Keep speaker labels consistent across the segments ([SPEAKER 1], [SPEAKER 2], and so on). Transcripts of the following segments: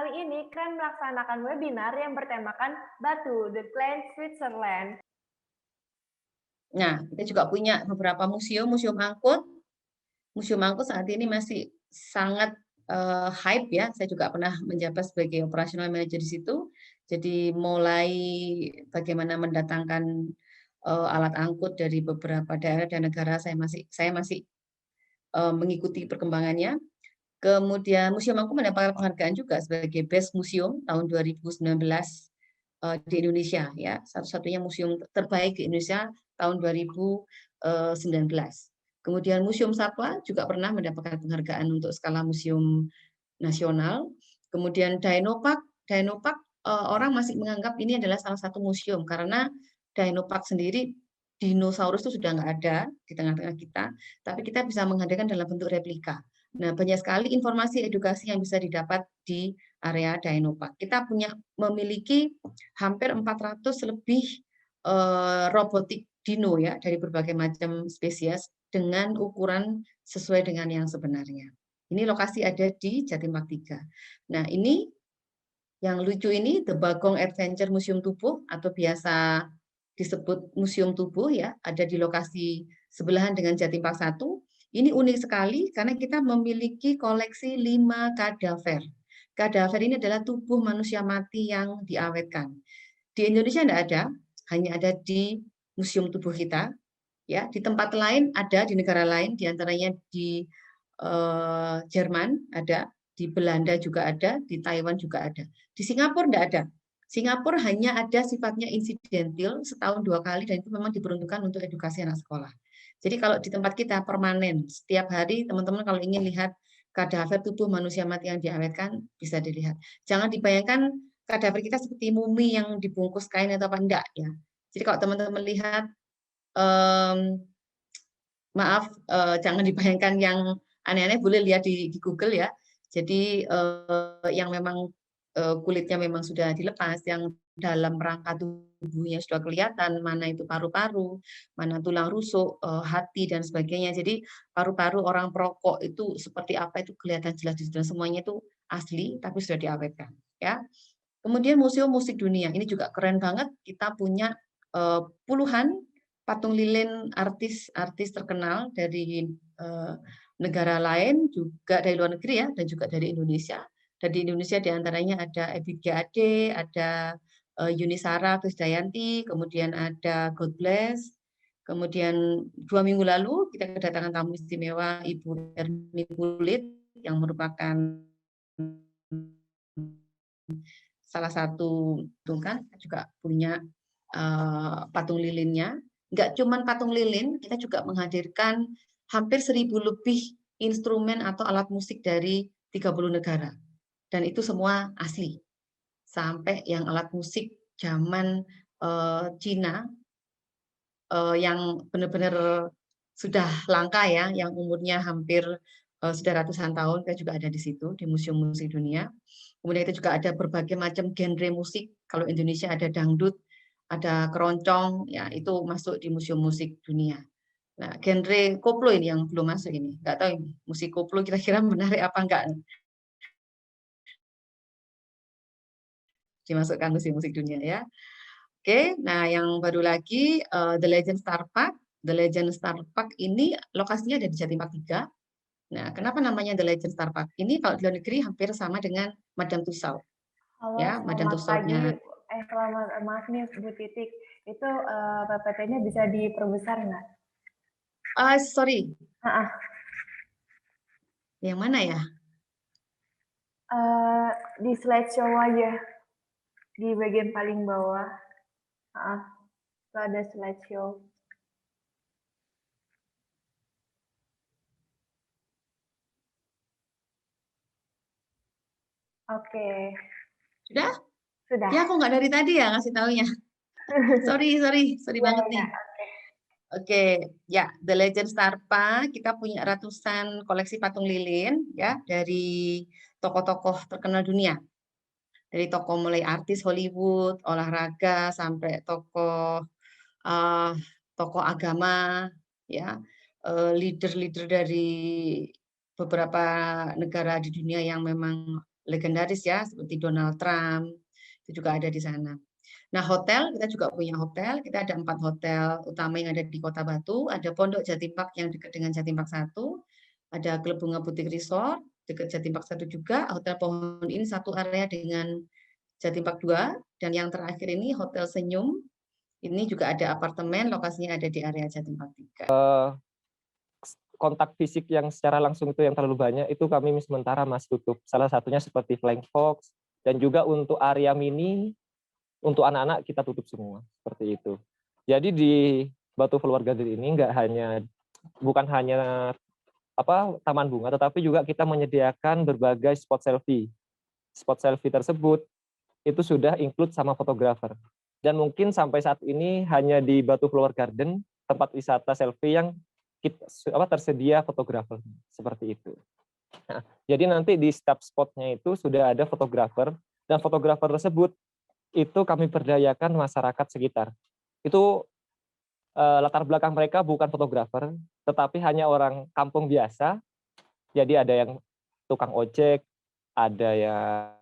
[SPEAKER 1] kali ini kalian melaksanakan webinar yang bertemakan Batu, The Plain Switzerland.
[SPEAKER 2] Nah, kita juga punya beberapa museum angkut. Museum angkut saat ini masih sangat hype ya. Saya juga pernah menjabat sebagai operational manager di situ. Jadi mulai bagaimana mendatangkan alat angkut dari beberapa daerah dan negara, saya masih mengikuti perkembangannya. Kemudian Museum Angkut mendapatkan penghargaan juga sebagai Best Museum tahun 2019 di Indonesia ya, satu-satunya museum terbaik di Indonesia tahun 2019. Kemudian Museum Satwa juga pernah mendapatkan penghargaan untuk skala museum nasional. Kemudian Dinopark orang masih menganggap ini adalah salah satu museum karena Dinopark sendiri dinosaurus itu sudah nggak ada di tengah-tengah kita, tapi kita bisa menghadirkan dalam bentuk replika. Nah, banyak sekali informasi edukasi yang bisa didapat di area Dinopark. Kita memiliki hampir 400 lebih robotik dino ya dari berbagai macam spesies dengan ukuran sesuai dengan yang sebenarnya. Ini lokasi ada di Jatim Park 3. Nah, ini yang lucu ini The Bagong Adventure Museum Tubuh atau biasa disebut Museum Tubuh ya, ada di lokasi sebelahan dengan Jatim Park 1. Ini unik sekali karena kita memiliki koleksi 5 kadaver. Kadaver ini adalah tubuh manusia mati yang diawetkan. Di Indonesia tidak ada, hanya ada di museum tubuh kita. Ya, di tempat lain ada, di negara lain, diantaranya di Jerman ada, di Belanda juga ada, di Taiwan juga ada. Di Singapura tidak ada. Singapura hanya ada sifatnya insidental setahun 2 kali dan itu memang diperuntukkan untuk edukasi anak sekolah. Jadi kalau di tempat kita permanen, setiap hari teman-teman kalau ingin lihat kadaver tubuh manusia mati yang diawetkan bisa dilihat. Jangan dibayangkan kadaver kita seperti mumi yang dibungkus kain atau apa enggak ya. Jadi kalau teman-teman lihat maaf, jangan dibayangkan yang aneh-aneh, boleh lihat di Google ya. Jadi yang memang kulitnya memang sudah dilepas, yang dalam rangka tubuhnya sudah kelihatan, mana itu paru-paru, mana tulang rusuk, hati dan sebagainya. Jadi paru-paru orang perokok itu seperti apa itu kelihatan jelas di situ. Semuanya itu asli tapi sudah diawetkan. Ya. Kemudian Museum Musik Dunia, ini juga keren banget. Kita punya puluhan patung lilin artis-artis terkenal dari negara lain, juga dari luar negeri ya, dan juga dari Indonesia. Dan di Indonesia diantaranya ada Ebit G. Ade, ada Yuni Sara Krisdayanti, kemudian ada God Bless. Kemudian 2 minggu lalu kita kedatangan tamu istimewa Ibu Erni Kulit yang merupakan salah satu kan juga punya patung lilinnya. Nggak cuma patung lilin, kita juga menghadirkan hampir 1.000 lebih instrumen atau alat musik dari 30 negara. Dan itu semua asli. Sampai yang alat musik zaman Cina yang benar-benar sudah langka ya, yang umurnya hampir sudah ratusan tahun, kita juga ada di situ, di Museum Musik Dunia. Kemudian kita juga ada berbagai macam genre musik. Kalau Indonesia ada dangdut, ada keroncong, ya itu masuk di Museum Musik Dunia. Nah, genre koplo ini yang belum masuk ini. Nggak tahu ini, musik koplo kira-kira menarik apa enggak dimasukkan Museum Musik Dunia ya. Oke, nah yang baru lagi The Legend Star Park. The Legend Star Park ini lokasinya ada di Jatim Park 3. Nah, kenapa namanya The Legend Star Park? Ini kalau di luar negeri hampir sama dengan Madame Tussauds.
[SPEAKER 1] Halo,
[SPEAKER 2] Ya, Madame
[SPEAKER 1] selamat pagi.
[SPEAKER 2] Tussauds-nya.
[SPEAKER 1] Selamat maaf nih Bu Titik. Itu PPT-nya bisa diperbesar nggak?
[SPEAKER 2] Sorry,
[SPEAKER 1] Ah,
[SPEAKER 2] yang mana ya?
[SPEAKER 1] di slideshow aja, di bagian paling bawah. Itu ada slideshow. Oke,
[SPEAKER 2] Sudah?
[SPEAKER 1] sudah.
[SPEAKER 2] Ya, aku nggak dari tadi ya ngasih taunya. Sorry
[SPEAKER 1] Iya,
[SPEAKER 2] banget
[SPEAKER 1] iya.
[SPEAKER 2] nih. Oke, ya, The Legend Star Park, kita punya ratusan koleksi patung lilin ya dari tokoh-tokoh terkenal dunia. Dari tokoh mulai artis Hollywood, olahraga sampai uh, tokoh agama, ya, leader-leader dari beberapa negara di dunia yang memang legendaris ya, seperti Donald Trump, itu juga ada di sana. Nah, hotel, kita juga punya hotel. Kita ada 4 hotel utama yang ada di Kota Batu. Ada Pondok Jatimpak yang dekat dengan Jatimpak 1. Ada Klub Bunga Putih Resort, dekat Jatimpak 1 juga. Hotel Pohon ini satu area dengan Jatimpak 2. Dan yang terakhir ini Hotel Senyum. Ini juga ada apartemen, lokasinya ada di area Jatimpak 3.
[SPEAKER 3] Kontak fisik yang secara langsung itu yang terlalu banyak, itu kami sementara masih tutup. Salah satunya seperti Flying Fox, dan juga untuk area mini, untuk anak-anak kita tutup semua, seperti itu. Jadi di Batu Flower Garden ini bukan hanya taman bunga, tetapi juga kita menyediakan berbagai spot selfie. Spot selfie tersebut itu sudah include sama fotografer. Dan mungkin sampai saat ini hanya di Batu Flower Garden tempat wisata selfie yang tersedia fotografer seperti itu. Nah, jadi nanti di setiap spotnya itu sudah ada fotografer, dan fotografer tersebut itu kami berdayakan masyarakat sekitar. Itu latar belakang mereka bukan fotografer, tetapi hanya orang kampung biasa. Jadi ada yang tukang ojek, ada yang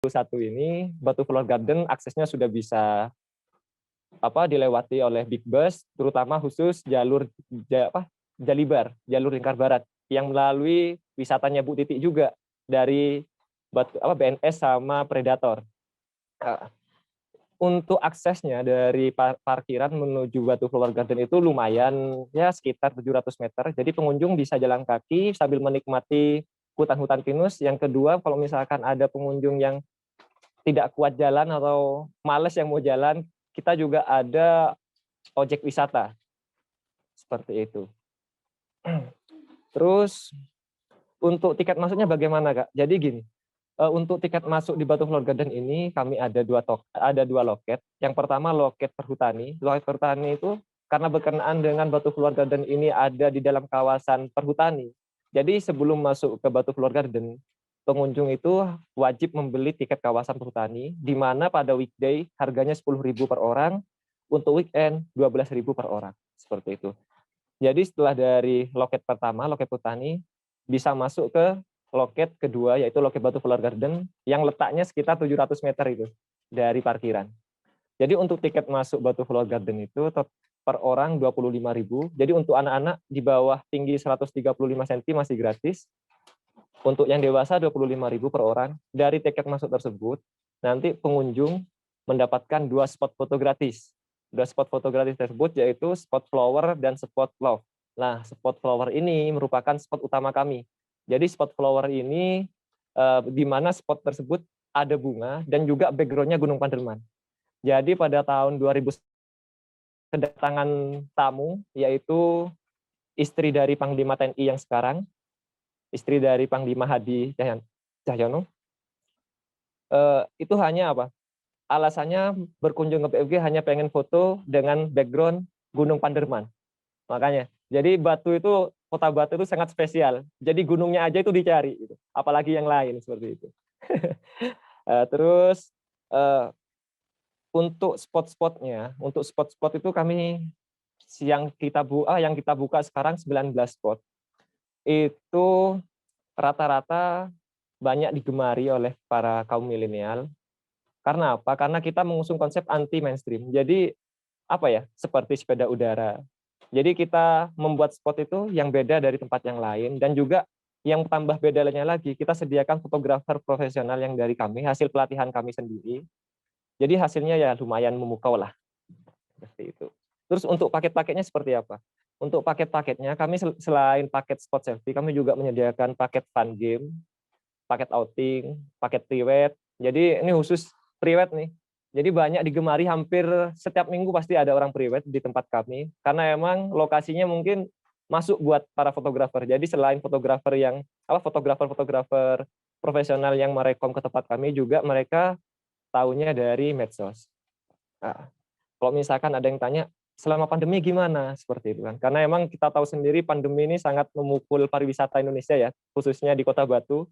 [SPEAKER 3] satu ini, Batu Flower Garden aksesnya sudah bisa dilewati oleh big bus, terutama khusus jalur Jalibar, jalur lingkar barat, yang melalui wisatanya Bu Titik juga dari BNS sama Predator. Untuk aksesnya dari parkiran menuju Batu Flower Garden itu lumayan, ya sekitar 700 meter. Jadi pengunjung bisa jalan kaki sambil menikmati hutan-hutan pinus. Yang kedua, kalau misalkan ada pengunjung yang tidak kuat jalan atau males yang mau jalan, kita juga ada ojek wisata. Seperti itu. Terus untuk tiket masuknya bagaimana, Kak? Jadi gini, untuk tiket masuk di Batu Flower Garden ini kami ada dua loket. Yang pertama loket perhutani. Loket perhutani itu karena berkenaan dengan Batu Flower Garden ini ada di dalam kawasan perhutani. Jadi sebelum masuk ke Batu Flower Garden, pengunjung itu wajib membeli tiket kawasan perhutani, di mana pada weekday harganya 10.000 per orang, untuk weekend 12.000 per orang, seperti itu. Jadi setelah dari loket pertama, loket perhutani, bisa masuk ke loket kedua, yaitu loket Batu Flower Garden, yang letaknya sekitar 700 meter itu dari parkiran. Jadi untuk tiket masuk Batu Flower Garden itu per orang 25.000. Jadi untuk anak-anak di bawah tinggi 135 cm masih gratis. Untuk yang dewasa 25.000 per orang. Dari tiket masuk tersebut, nanti pengunjung mendapatkan 2 spot foto gratis. 2 spot foto gratis tersebut yaitu spot flower dan spot love. Nah, spot flower ini merupakan spot utama kami. Jadi spot flower ini di mana spot tersebut ada bunga dan juga background-nya Gunung Panderman. Jadi pada tahun 2000 kedatangan tamu, yaitu istri dari Panglima TNI yang sekarang, istri dari Panglima Hadi Cahyono, itu hanya alasannya berkunjung ke PFG hanya pengen foto dengan background Gunung Panderman. Makanya, jadi Kota Batu itu sangat spesial. Jadi gunungnya aja itu dicari, gitu. Apalagi yang lain seperti itu. Terus untuk spot-spotnya, untuk spot-spot itu kami yang kita buka sekarang 19 spot. Itu rata-rata banyak digemari oleh para kaum milenial. Karena apa? Karena kita mengusung konsep anti mainstream. Jadi seperti sepeda udara. Jadi kita membuat spot itu yang beda dari tempat yang lain, dan juga yang tambah bedanya lagi, kita sediakan fotografer profesional yang dari kami, hasil pelatihan kami sendiri. Jadi hasilnya ya lumayan memukau lah. Seperti itu. Terus untuk paket-paketnya seperti apa? Untuk paket-paketnya kami selain paket spot selfie, kami juga menyediakan paket fun game, paket outing, paket pre-wed. Jadi ini khusus pre-wed nih. Jadi banyak digemari, hampir setiap minggu pasti ada orang pre-wed di tempat kami, karena emang lokasinya mungkin masuk buat para fotografer. Jadi selain fotografer yang fotografer profesional yang merekom ke tempat kami, juga mereka tahunya dari medsos. Nah, kalau misalkan ada yang tanya selama pandemi gimana, seperti itu kan? Karena emang kita tahu sendiri pandemi ini sangat memukul pariwisata Indonesia ya, khususnya di Kota Batu.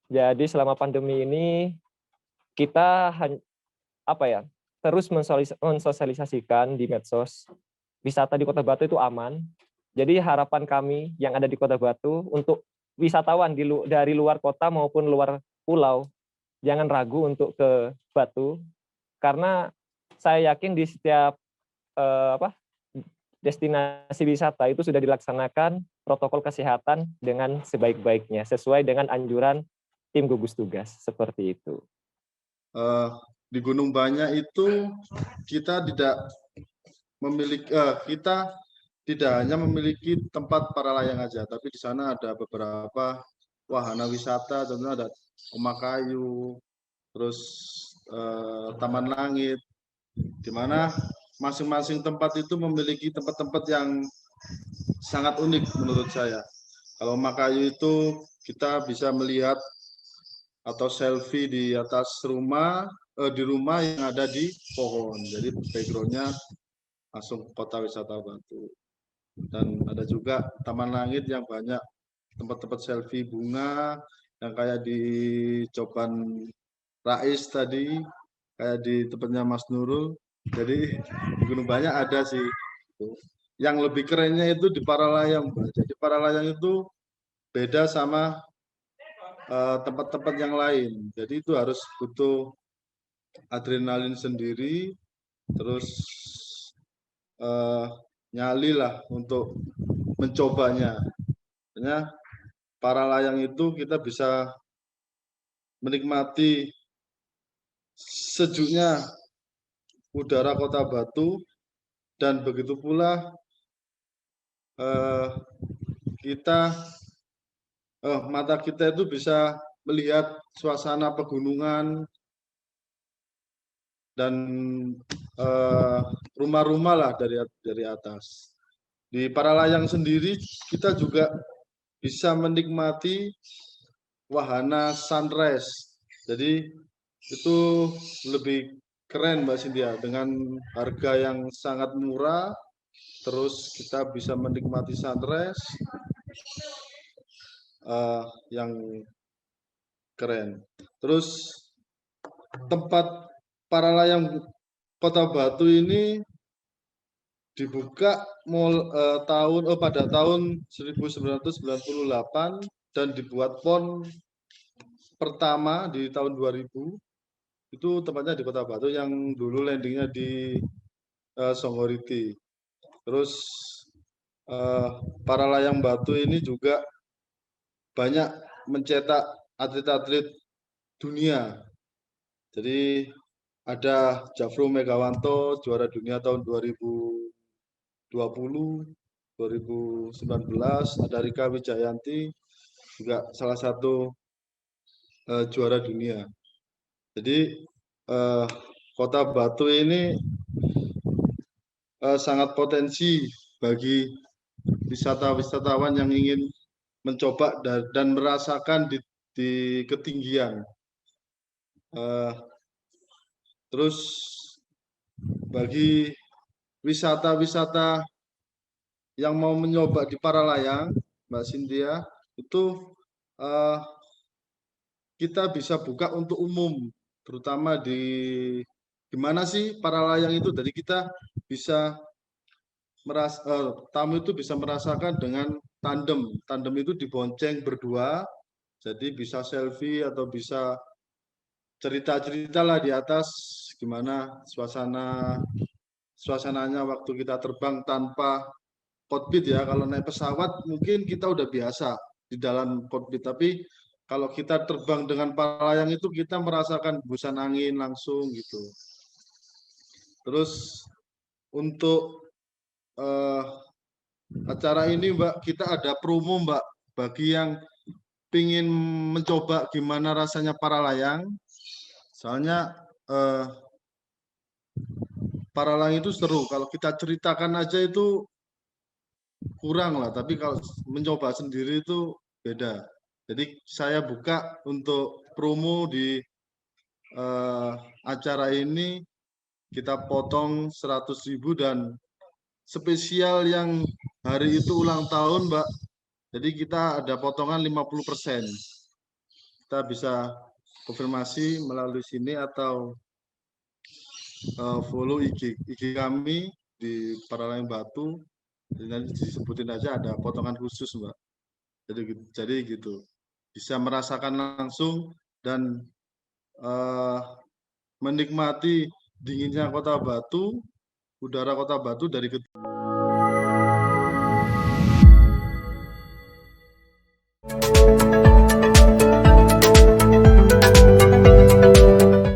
[SPEAKER 3] Jadi selama pandemi ini kita terus mensosialisasikan di medsos wisata di Kota Batu itu aman. Jadi harapan kami yang ada di Kota Batu untuk wisatawan dari luar kota maupun luar pulau, jangan ragu untuk ke Batu, karena saya yakin di setiap destinasi wisata itu sudah dilaksanakan protokol kesehatan dengan sebaik-baiknya, sesuai dengan anjuran tim gugus tugas, seperti itu.
[SPEAKER 4] Di Gunung Banyak itu kita tidak hanya memiliki tempat para layang aja, tapi di sana ada beberapa wahana wisata, contohnya ada Rumah Kayu, terus Taman Langit, di mana masing-masing tempat itu memiliki tempat-tempat yang sangat unik menurut saya. Kalau Rumah Kayu itu kita bisa melihat atau selfie di atas rumah, di rumah yang ada di pohon. Jadi background-nya langsung kota wisata Batu. Dan ada juga Taman Langit yang banyak tempat-tempat selfie bunga, yang kayak di Coban Rais tadi, kayak di tempatnya Mas Nurul. Jadi di Gunung Banyak ada sih. Yang lebih kerennya itu di Paralayang, Mbak. Jadi Paralayang itu beda sama tempat-tempat yang lain. Jadi itu harus butuh adrenalin sendiri, terus nyali lah untuk mencobanya. Karena para layang itu kita bisa menikmati sejuknya udara Kota Batu, dan begitu pula mata kita itu bisa melihat suasana pegunungan dan rumah-rumah lah dari atas. Di Paralayang sendiri kita juga bisa menikmati wahana sunrise. Jadi itu lebih keren Mbak Cynthia, dengan harga yang sangat murah, terus kita bisa menikmati sunrise yang keren. Terus tempat Paralayang Kota Batu ini dibuka pada tahun 1998 dan dibuat PON pertama di tahun 2000. Itu tempatnya di Kota Batu, yang dulu landingnya di Songgoriti. Terus Paralayang Batu ini juga banyak mencetak atlet-atlet dunia. Jadi ada Jafro Megawanto, juara dunia tahun 2020, 2019, ada Rika Wijayanti, juga salah satu juara dunia. Jadi Kota Batu ini sangat potensi bagi wisatawan yang ingin mencoba dan merasakan di ketinggian. Terus bagi wisata-wisata yang mau mencoba di Paralayang, Mbak Cynthia, itu kita bisa buka untuk umum, terutama di gimana sih Paralayang itu. Jadi kita bisa tamu itu bisa merasakan dengan tandem. Tandem itu dibonceng berdua, jadi bisa selfie atau bisa cerita-cerita lah di atas gimana suasananya waktu kita terbang tanpa cockpit ya. Kalau naik pesawat mungkin kita udah biasa di dalam cockpit, tapi kalau kita terbang dengan Paralayang itu kita merasakan hembusan angin langsung gitu. Terus untuk acara ini Mbak, kita ada promo Mbak, bagi yang pingin mencoba gimana rasanya Paralayang. Soalnya Paralayang itu seru, kalau kita ceritakan aja itu kurang lah, tapi kalau mencoba sendiri itu beda. Jadi saya buka untuk promo di acara ini, kita potong 100.000 dan spesial yang hari itu ulang tahun, Mbak. Jadi kita ada potongan 50%. Kita bisa konfirmasi melalui sini atau follow IG kami di Paralayang Batu. Nanti disebutin aja ada potongan khusus, Mbak. Jadi gitu. Bisa merasakan langsung dan menikmati dinginnya Kota Batu, udara Kota Batu dari